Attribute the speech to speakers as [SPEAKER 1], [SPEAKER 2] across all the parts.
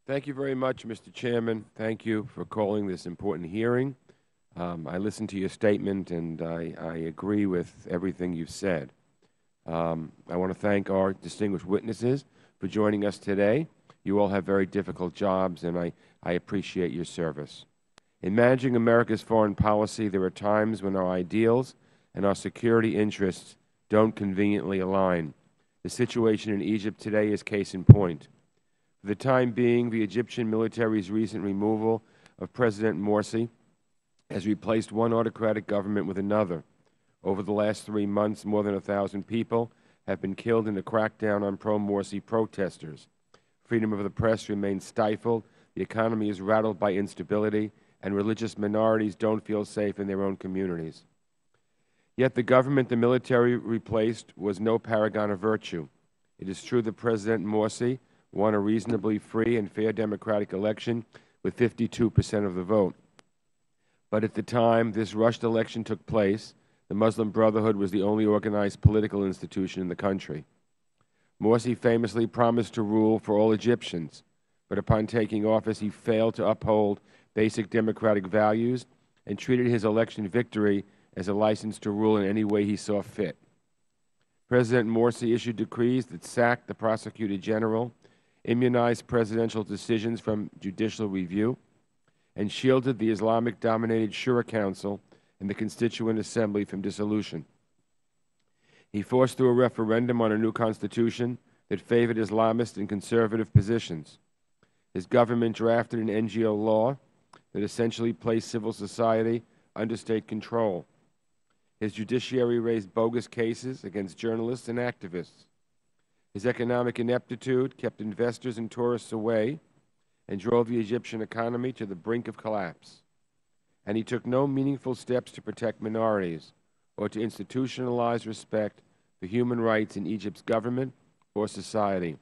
[SPEAKER 1] Thank you very much, Mr. Chairman. Thank you for calling this important hearing. I listened to your statement, and I agree with everything you've said. I want to thank our distinguished witnesses for joining us today. You all have very difficult jobs, and I appreciate your service. In managing America's foreign policy, there are times when our ideals and our security interests don't conveniently align. The situation in Egypt today is case in point. For the time being, the Egyptian military's recent removal of President Morsi has replaced one autocratic government with another. Over the last 3 months, more than 1,000 people have been killed in a crackdown on pro-Morsi protesters. Freedom of the press remains stifled, the economy is rattled by instability, and religious minorities don't feel safe in their own communities. Yet the government the military replaced was no paragon of virtue. It is true that President Morsi won a reasonably free and fair democratic election with 52% of the vote. But at the time this rushed election took place, the Muslim Brotherhood was the only organized political institution in the country. Morsi famously promised to rule for all Egyptians, but upon taking office he failed to uphold basic democratic values and treated his election victory as a license to rule in any way he saw fit. President Morsi issued decrees that sacked the prosecutor general, immunized presidential decisions from judicial review, and shielded the Islamic-dominated Shura Council and the Constituent Assembly from dissolution. He forced through a referendum on a new constitution that favored Islamist and conservative positions. His government drafted an NGO law that essentially placed civil society under state control. His judiciary raised bogus cases against journalists and activists. His economic ineptitude kept investors and tourists away and drove the Egyptian economy to the brink of collapse. And he took no meaningful steps to protect minorities or to institutionalize respect for human rights in Egypt's government or society.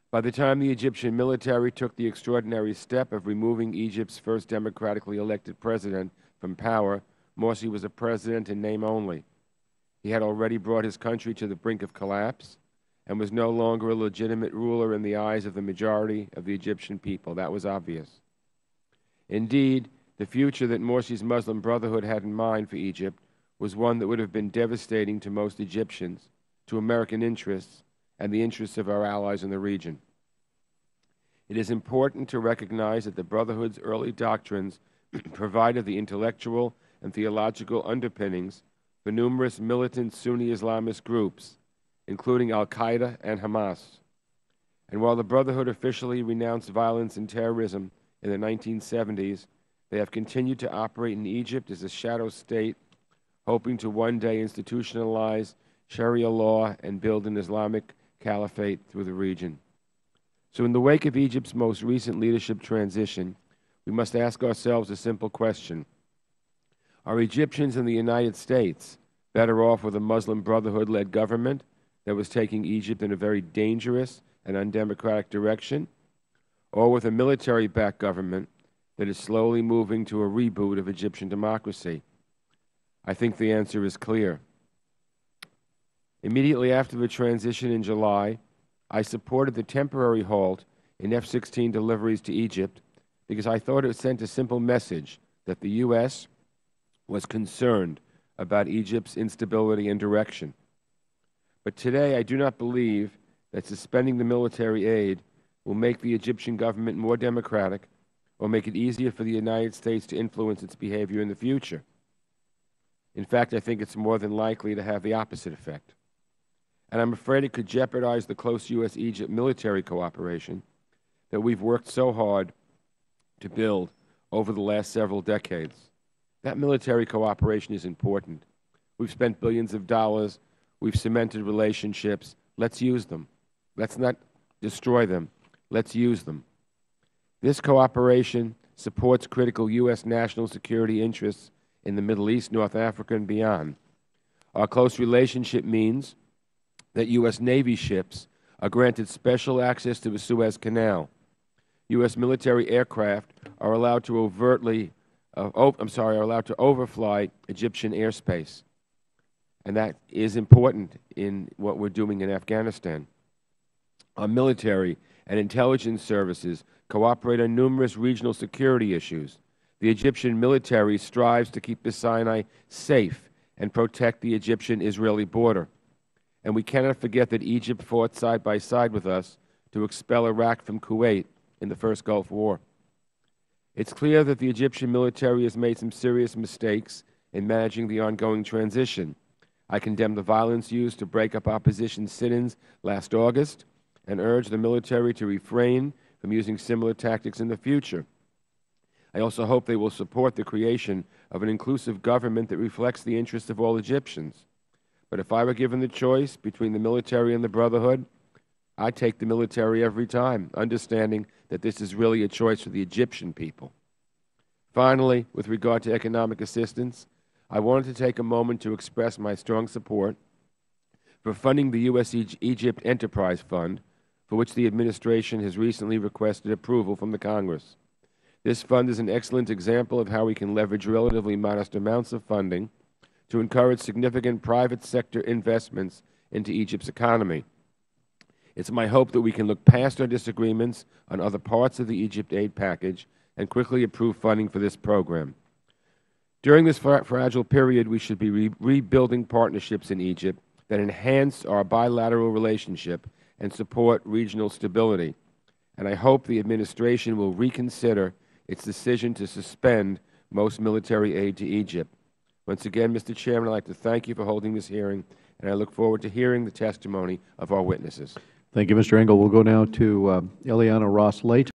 [SPEAKER 1] By the time the Egyptian military took the extraordinary step of removing Egypt's first democratically elected president from power, Morsi was a president in name only. He had already brought his country to the brink of collapse and was no longer a legitimate ruler in the eyes of the majority of the Egyptian people. That was obvious. Indeed, the future that Morsi's Muslim Brotherhood had in mind for Egypt was one that would have been devastating to most Egyptians, to American interests, and the interests of our allies in the region. It is important to recognize that the Brotherhood's early doctrines provided the intellectual and theological underpinnings for numerous militant Sunni Islamist groups, including Al-Qaeda and Hamas. And while the Brotherhood officially renounced violence and terrorism in the 1970s, they have continued to operate in Egypt as a shadow state, hoping to one day institutionalize Sharia law and build an Islamic caliphate through the region. So in the wake of Egypt's most recent leadership transition, we must ask ourselves a simple question. Are Egyptians in the United States better off with a Muslim Brotherhood-led government that was taking Egypt in a very dangerous and undemocratic direction, or with a military-backed government that is slowly moving to a reboot of Egyptian democracy? I think the answer is clear. Immediately after the transition in July, I supported the temporary halt in F-16 deliveries to Egypt because I thought it sent a simple message that the U.S. was concerned about Egypt's instability and direction. But today I do not believe that suspending the military aid will make the Egyptian government more democratic or make it easier for the United States to influence its behavior in the future. In fact, I think it's more than likely to have the opposite effect. And I'm afraid it could jeopardize the close U.S.-Egypt military cooperation that we've worked so hard to build over the last several decades. That military cooperation is important. We've spent billions of dollars. We've cemented relationships. Let's use them. Let's not destroy them. Let's use them. This cooperation supports critical U.S. national security interests in the Middle East, North Africa, and beyond. Our close relationship means that U.S. Navy ships are granted special access to the Suez Canal. U.S. military aircraft are allowed to overfly Egyptian airspace. And that is important in what we're doing in Afghanistan. Our military and intelligence services cooperate on numerous regional security issues. The Egyptian military strives to keep the Sinai safe and protect the Egyptian-Israeli border. And we cannot forget that Egypt fought side by side with us to expel Iraq from Kuwait in the first Gulf War. It's clear that the Egyptian military has made some serious mistakes in managing the ongoing transition. I condemn the violence used to break up opposition sit-ins last August and urge the military to refrain from using similar tactics in the future. I also hope they will support the creation of an inclusive government that reflects the interests of all Egyptians. But if I were given the choice between the military and the Brotherhood, I'd take the military every time, understanding that this is really a choice for the Egyptian people. Finally, with regard to economic assistance, I wanted to take a moment to express my strong support for funding the U.S.-Egypt Enterprise Fund, for which the administration has recently requested approval from the Congress. This fund is an excellent example of how we can leverage relatively modest amounts of funding to encourage significant private sector investments into Egypt's economy. It's my hope that we can look past our disagreements on other parts of the Egypt aid package and quickly approve funding for this program. During this fragile period, we should be rebuilding partnerships in Egypt that enhance our bilateral relationship and support regional stability. And I hope the administration will reconsider its decision to suspend most military aid to Egypt. Once again, Mr. Chairman, I'd like to thank you for holding this hearing, and I look forward to hearing the testimony of our witnesses.
[SPEAKER 2] Thank you, Mr. Engel. We'll go now to Eliana Ross-Late.